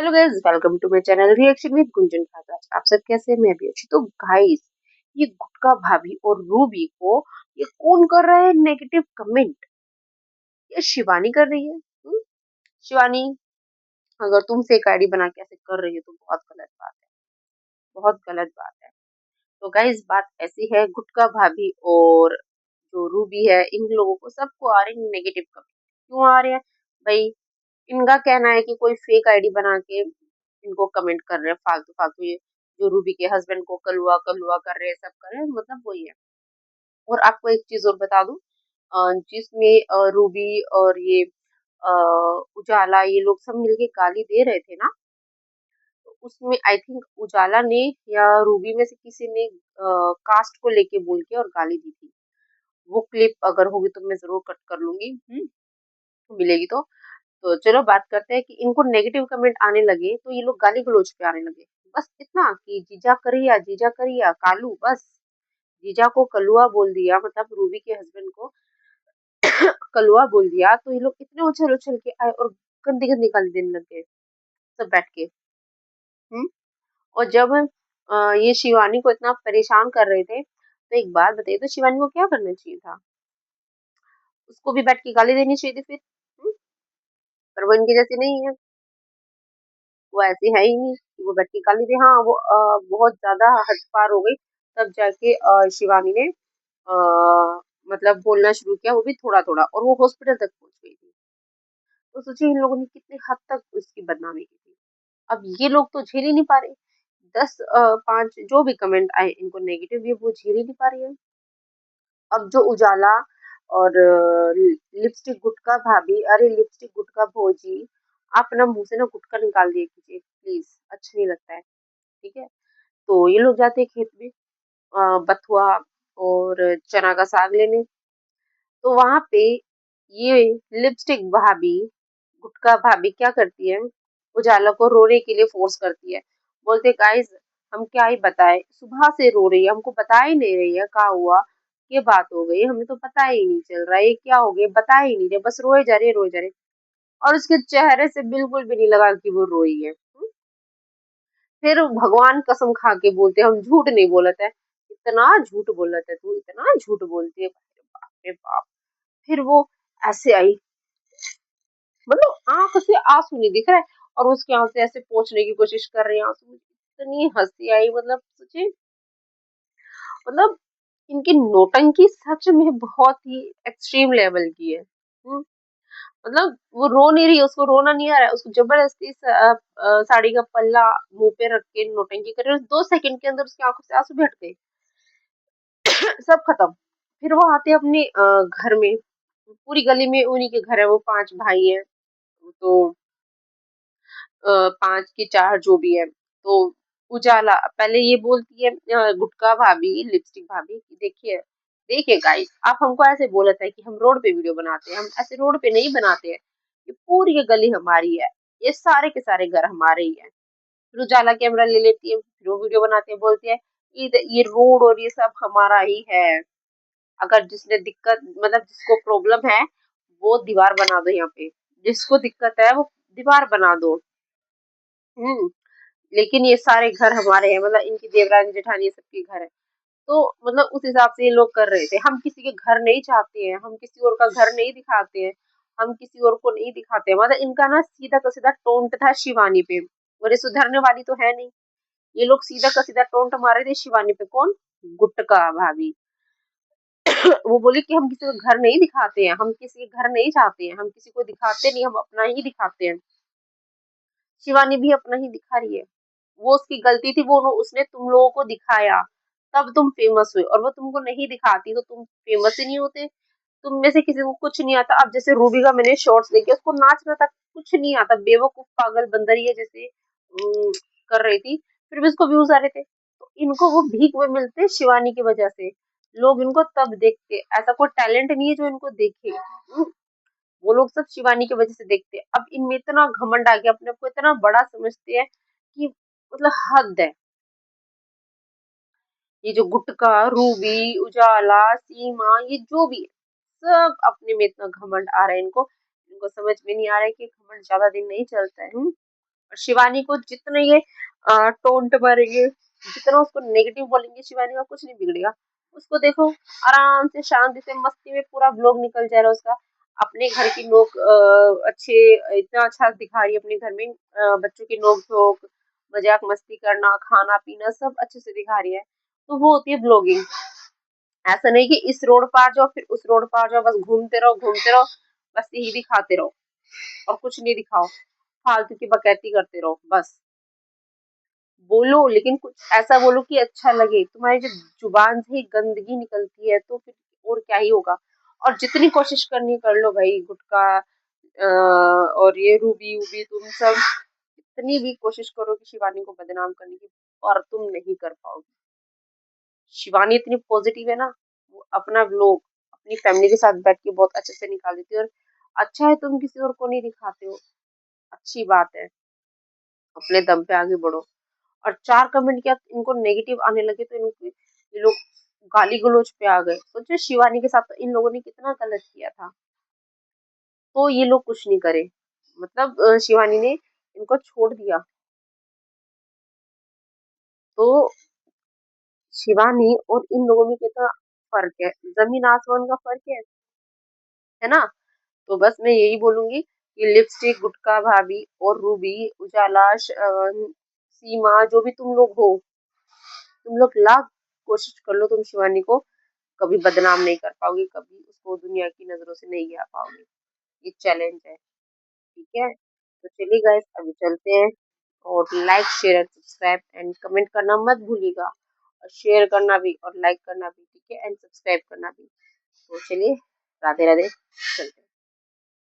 Hello guys, welcome to my channel reaction with Gunjan Khasraj. आप सब कैसे हैं? मैं भी अच्छी। तो गाइस, ये गुटका भाभी और रूबी को ये कौन कर रहा है नेगेटिव कमेंट? ये शिवानी कर रही है। शिवानी, अगर तुम फेक आईडी बना के ऐसे कर रही हो तो बहुत गलत बात है, बहुत गलत बात है। तो गाइस, बात ऐसी है, गुटका भाभी और जो रूबी है, इन लोगों को सबको आ रही है नेगेटिव कमेंट। क्यों आ रहे हैं भाई? इनका कहना है कि कोई फेक आईडी बना के इनको कमेंट कर रहे हैं फालतू फालतू। ये जो रूबी के हस्बैंड को कलुआ कलुआ कर रहे हैं, सब कर रहे हैं, मतलब वही है। और आपको एक चीज और बता दूं, जिसमें रूबी और ये अ, उजाला, ये लोग सब मिलके गाली दे रहे थे ना, तो उसमें आई थिंक उजाला ने या रूबी में से किसी ने कास्ट को लेके बोल के और गाली दी थी। वो क्लिप अगर होगी तो मैं जरूर कट कर लूंगी, मिलेगी तो चलो बात करते हैं कि इनको नेगेटिव कमेंट आने लगे तो ये लोग गाली गलौज पे आने लगे। बस इतना कि जीजा करिया कालू, बस जीजा को कलुआ बोल दिया, मतलब रूबी के हस्बैंड को कलुआ बोल दिया, तो ये लोग इतने उछल उछल के आए और गंदी गंदी गाली देने लगे सब बैठ के। हम्म और जब ये शिवानी को इतना परेशान कर रहे थे, तो एक बात बताइए, तो शिवानी को क्या करना चाहिए था? उसको भी बैठ के गाली देनी चाहिए थी फिर। पर वो इनकी जैसी नहीं है, वो ऐसी है ही नहीं कि वो बैठ के गाली दे। हाँ, वो बहुत ज्यादा हद पार हो गई, तब जाके शिवानी ने मतलब बोलना शुरू किया, वो भी थोड़ा थोड़ा, और वो हॉस्पिटल तक पहुंच गई थी। तो सोचिए इन लोगों ने कितनी हद तक उसकी बदनामी की थी। अब ये लोग तो झेल ही नहीं पा रहे। 5 जो भी कमेंट आए इनको नेगेटिव, ये वो झेल ही नहीं पा रही है। अब जो उजाला और लिपस्टिक गुटका भाभी, अरे लिपस्टिक गुटका भोजी, आप ना मुंह से ना गुटका निकाल दिया कीजिए प्लीज, अच्छा नहीं लगता है। ठीक है। तो ये लोग जाते हैं खेत में बथुआ और चना का साग लेने। तो वहां पे ये लिपस्टिक भाभी, गुटका भाभी क्या करती है, उजाला को रोने के लिए फोर्स करती है। बोलते गाइस, हम क्या ही बताए, सुबह से रो रही है, हमको बता ही नहीं रही है क्या हुआ, ये बात हो गई, हमें तो पता ही नहीं चल रहा है ये क्या हो गया, बता ही नहीं रहे, बस रोए जा रहे रोए जा रहे। और उसके चेहरे से बिल्कुल भी नहीं लगा कि वो रोई है। फिर भगवान कसम खा के बोलते, हम झूठ नहीं बोलते है। इतना झूठ बोलते है तू, इतना झूठ बोलती है, बाप रे बाप। फिर वो ऐसे आई, मतलब आंख से आंसू नहीं दिख रहा है, और उसकी आंख से ऐसे पोंछने की कोशिश कर रही है आंसू। इतनी हंसी आई, मतलब सोचिए, मतलब इनकी नौटंकी सच में बहुत ही एक्सट्रीम लेवल की है। मतलब वो रो नहीं रही है, उसको रोना नहीं आ रहा है, उसको जबरदस्ती साड़ी का पल्ला मुंह पे रख के नौटंकी कर रही है। 2 सेकंड के अंदर उसकी आंखों से आंसू भी हट गए, सब खत्म। फिर वो आते अपने घर में, पूरी गली में उन्हीं के घर है, वो 5 भाई हैं। तो 5 की 4 जो भी है। तो उजाला पहले ये बोलती है, गुटका भाभी, लिपस्टिक भाभी, कि देखिए देखिए गाइस, आप हमको ऐसे बोलते हैं कि हम रोड पे वीडियो बनाते हैं, हम ऐसे रोड पे नहीं बनाते हैं, ये पूरी ये गली हमारी है, ये सारे के सारे घर हमारे ही हैं। फिर उजाला कैमरा ले लेती है, फिर वो वीडियो बनाते हैं, बोलती है ये रोड और ये सब हमारा ही है, अगर जिसने दिक्कत, मतलब जिसको प्रॉब्लम है, वो दीवार बना दो यहाँ पे, जिसको दिक्कत है वो दीवार बना दो। हम्म लेकिन ये सारे घर हमारे हैं, मतलब इनकी देवरानी जेठानी ये सबके घर है। तो मतलब उस हिसाब से ये लोग कर रहे थे। हम किसी के घर नहीं चाहते हैं, हम किसी और का घर नहीं दिखाते हैं, हम किसी और को नहीं दिखाते हैं, मतलब इनका ना सीधा का सीधा टोंट था शिवानी पे, और ये सुधरने वाली तो है नहीं। ये लोग सीधा का सीधा टोंट मारे थे शिवानी पे। कौन? गुटका भाभी। वो बोली कि हम किसी को घर नहीं दिखाते हैं, हम किसी के घर नहीं चाहते हैं, हम किसी को दिखाते नहीं, हम अपना ही दिखाते हैं। शिवानी भी अपना ही दिखा रही है, वो उसकी गलती थी, वो उसने तुम लोगों को दिखाया, तब तुम फेमस हुए, और वो तुमको नहीं दिखाती तो तुम फेमस ही नहीं होते। तुम में से किसी को कुछ नहीं आता। अब जैसे रूबी का मैंने शॉर्ट्स देखे, उसको नाचना तक कुछ नहीं आता, बेवकूफ पागल बंदरिया जैसे कर रही थी, फिर भी उसको व्यूज आ रहे थे। तो इनको वो भीख में मिलते शिवानी की वजह से, लोग इनको तब देखते। ऐसा कोई टैलेंट नहीं है जो इनको देखे। वो लोग सब शिवानी की वजह से देखते हैं। अब इनमें इतना घमंड आ गया, अपने आप को इतना बड़ा समझते हैं कि मतलब हद है। ये जो गुटका, रूबी, उजाला, सीमा, ये जो भी है, सब अपने में इतना घमंड आ रहा है इनको। इनको समझ में नहीं आ रहा है कि घमंड ज्यादा दिन नहीं चलता है। और शिवानी को जितने ये टोंट मारेंगे, जितना उसको नेगेटिव बोलेंगे, शिवानी का कुछ नहीं बिगड़ेगा। उसको देखो, आराम से शांति से मस्ती में पूरा व्लॉग निकल जा रहा है उसका। अपने घर की नोक अच्छे, इतना अच्छा दिखा रही है अपने घर में, बच्चों की नोक झोंक, मजाक मस्ती करना, खाना पीना सब अच्छे से दिखा रही है। तो वो होती है ब्लॉगिंग। ऐसा नहीं कि इस रोड पर आ जाओ फिर उस रोड पर आ जाओ, बस घूमते रहो, बस यही दिखाते रहो और कुछ नहीं दिखाओ, फालतू की बकैती करते रहो बस। बोलो लेकिन कुछ ऐसा बोलो कि अच्छा लगे। तुम्हारी जब जुबान से ही गंदगी निकलती है तो फिर और क्या ही होगा। और जितनी कोशिश करनी कर लो भाई, गुटखा और ये रूबी वूबी तुम सब कितनी भी कोशिश करो कि शिवानी को बदनाम करने की, और तुम नहीं कर पाओगे। शिवानी इतनी पॉजिटिव है ना, वो अपना व्लॉग अपनी फैमिली के साथ बैठ के बहुत अच्छे से निकाल देती है। और अच्छा है तुम किसी और को नहीं दिखाते हो, अच्छी बात है, अपने दम पे आगे बढ़ो। और 4 कमेंट किया इनको नेगेटिव आने लगे तो इनको ये लोग गाली गलौज पे आ गए। सोचो शिवानी के साथ तो इन लोगों ने कितना गलत किया था, तो ये लोग कुछ नहीं करे। मतलब शिवानी ने इनको छोड़ दिया। तो शिवानी और इन लोगों में कितना फर्क है, जमीन आसमान का फर्क है ना। तो बस मैं यही बोलूंगी कि लिपस्टिक, गुटका भाभी और रूबी, उजाला, सीमा, जो भी तुम लोग हो, तुम लोग लाख कोशिश कर लो, तुम शिवानी को कभी बदनाम नहीं कर पाओगे, कभी उसको दुनिया की नजरों से नहीं गिरा पाओगे। ये चैलेंज है, ठीक है। तो चलिए गाइस अभी चलते हैं। और like share and subscribe and comment करना मत भूलिएगा, और शेयर करना भी और लाइक करना भी, ठीक है, एंड सब्सक्राइब करना भी। तो चलिए, राधे राधे, चलते हैं।